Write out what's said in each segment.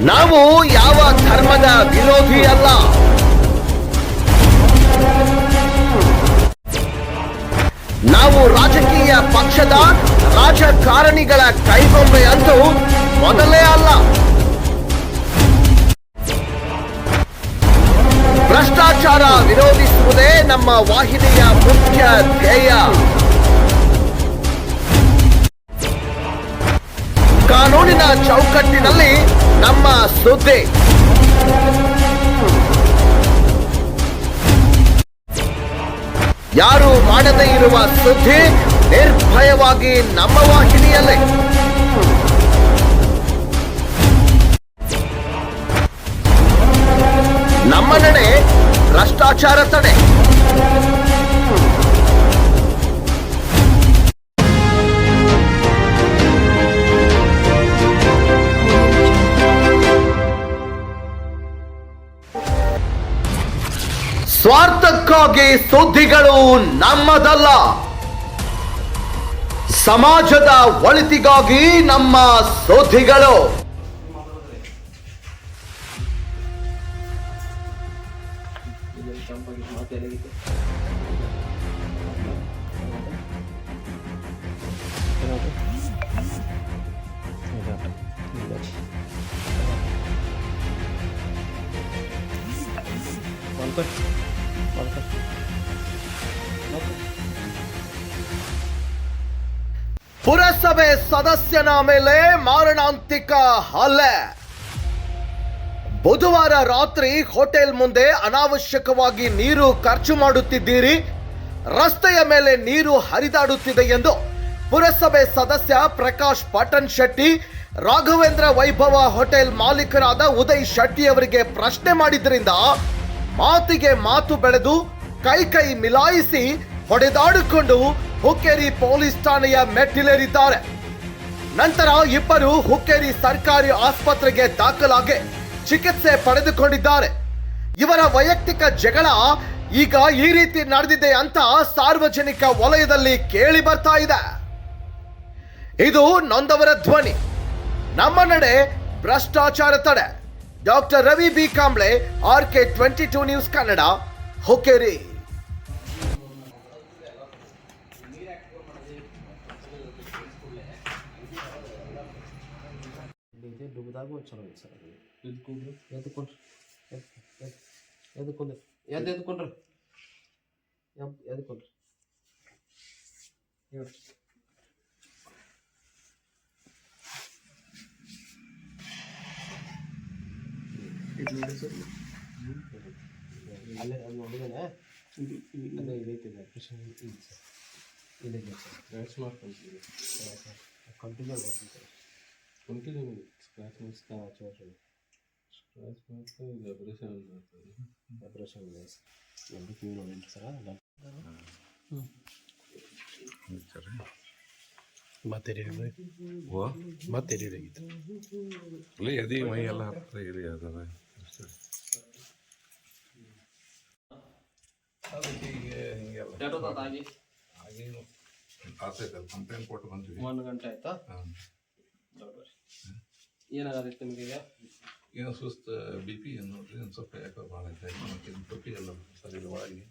ನಾವು ಯಾವ ಧರ್ಮದ ವಿರೋಧಿ ಅಲ್ಲ. ನಾವು ರಾಜಕೀಯ ಪಕ್ಷದ ರಾಜಕಾರಣಿಗಳ ಕೈಗೊಂಬೆ ಅಂತೂ ಮೊದಲೇ ಅಲ್ಲ. ಭ್ರಷ್ಟಾಚಾರ ವಿರೋಧಿಸುವುದೇ ನಮ್ಮ ವಾಹಿನಿಯ ಮುಖ್ಯ ಧ್ಯೇಯ. ಕಾನೂನಿನ ಚೌಕಟ್ಟಿನಲ್ಲಿ ನಮ್ಮ ಸುದ್ದಿ. ಯಾರು ಮಾಡದೇ ಇರುವ ಸುದ್ದಿ ನಿರ್ಭಯವಾಗಿ ನಮ್ಮ ವಾಹಿನಿಯಲ್ಲೇ. ನಮ್ಮ ನಡೆ ಭ್ರಷ್ಟಾಚಾರ ತಡೆ. ಸ್ವಾರ್ಥಕ್ಕಾಗಿ ಸುದ್ದಿಗಳು ನಮ್ಮದಲ್ಲ. ಸಮಾಜದ ಒಳಿತಿಗಾಗಿ ನಮ್ಮ ಸುದ್ದಿಗಳು. ಪುರಸಭೆ ಸದಸ್ಯನ ಮೇಲೆ ಮಾರಣಾಂತಿಕ ಹಲ್ಲೆ. ಬುಧವಾರ ರಾತ್ರಿ ಹೋಟೆಲ್ ಮುಂದೆ ಅನಾವಶ್ಯಕವಾಗಿ ನೀರು ಖರ್ಚು ಮಾಡುತ್ತಿದ್ದೀರಿ, ರಸ್ತೆಯ ಮೇಲೆ ನೀರು ಹರಿದಾಡುತ್ತಿದೆ ಎಂದು ಪುರಸಭೆ ಸದಸ್ಯ ಪ್ರಕಾಶ್ ಪಾಟನ್ ಶೆಟ್ಟಿ ರಾಘವೇಂದ್ರ ವೈಭವ ಹೋಟೆಲ್ ಮಾಲೀಕರಾದ ಉದಯ್ ಶೆಟ್ಟಿ ಅವರಿಗೆ ಪ್ರಶ್ನೆ ಮಾಡಿದ್ರಿಂದ ಮಾತಿಗೆ ಮಾತು ಬೆಳೆದು ಕೈ ಮಿಲಾಯಿಸಿ ಹೊಡೆದಾಡಿಕೊಂಡು ಹುಕ್ಕೇರಿ ಪೊಲೀಸ್ ಠಾಣೆಯ ಮೆಟ್ಟಿಲೇರಿದ್ದಾರೆ. ನಂತರ ಇಬ್ಬರು ಹುಕ್ಕೇರಿ ಸರ್ಕಾರಿ ಆಸ್ಪತ್ರೆಗೆ ದಾಖಲಾಗಿ ಚಿಕಿತ್ಸೆ ಪಡೆದುಕೊಂಡಿದ್ದಾರೆ. ಇವರ ವೈಯಕ್ತಿಕ ಜಗಳ ಈಗ ಈ ರೀತಿ ನಡೆದಿದೆ ಅಂತ ಸಾರ್ವಜನಿಕ ವಲಯದಲ್ಲಿ ಕೇಳಿ ಬರ್ತಾ ಇದೆ. ಇದು ನೊಂದವರ ಧ್ವನಿ. ನಮ್ಮ ನಡೆ ಭ್ರಷ್ಟಾಚಾರ ತಡೆ. Doctor Ravi B Kamble, RK 22 news Kannada, Hukkeri. Complaint ಕೊಟ್ಟು ಬಂದ್ವಿ. 1 ಗಂಟೆ ಆಯ್ತಾ? ಏನಾಗುತ್ತೆ ನಿಮಗೆ? ಏನೋ ಸುಸ್ತು, BP ಏನು ನೋಡ್ರಿ, ಒಂದು ಸ್ವಲ್ಪ ಯಾಕೋ ಭಾಳ ಆಯ್ತು. ತೊಪ್ಪಿ ಎಲ್ಲ ಸರಿ ಒಳಗೆ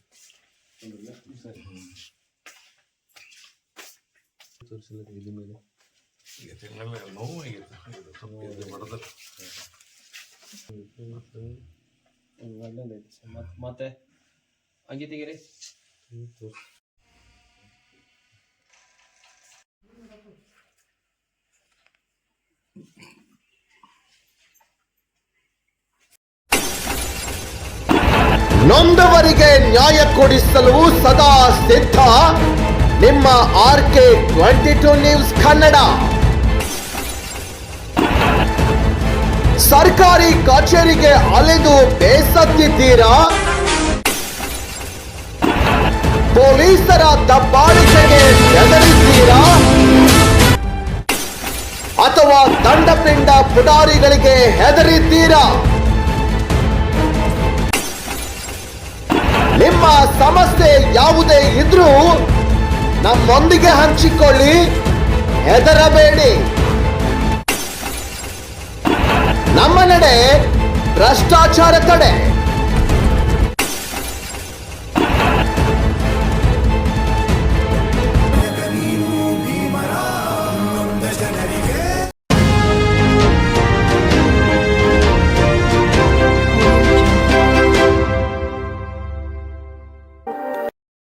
ನೋವು ಆಗೈತೆ. ಸ್ವಲ್ಪ ಒಳ್ಳೆದೈತೆ. ಮತ್ತೆ ಹಂಗಿದ್ದೀರಿ? ನೊಂದವರಿಗೆ ನ್ಯಾಯ ಕೊಡಿಸಲು ಸದಾ ಸಿದ್ಧ. ನಿಮ್ಮ RK 22 ನ್ಯೂಸ್ ಕನ್ನಡ. ಸರ್ಕಾರಿ ಕಚೇರಿಗೆ ಅಲೆದು ಬೇಸತ್ತಿದ್ದೀರಾ? ಪೊಲೀಸರ ದಬ್ಬಾಳಿಕೆಗೆ ಹೆದರಿದ್ದೀರಾ? ಅಥವಾ ದಂಡಪಿಂಡ ಪುಡಾರಿಗಳಿಗೆ ಹೆದರಿದ್ದೀರಾ? ನಿಮ್ಮ ಸಮಸ್ಯೆ ಯಾವುದೇ ಇದ್ರೂ ನಮ್ಮೊಂದಿಗೆ ಹಂಚಿಕೊಳ್ಳಿ, ಹೆದರಬೇಡಿ. ನಮ್ಮ ನಡೆ ಭ್ರಷ್ಟಾಚಾರ ತಡೆ.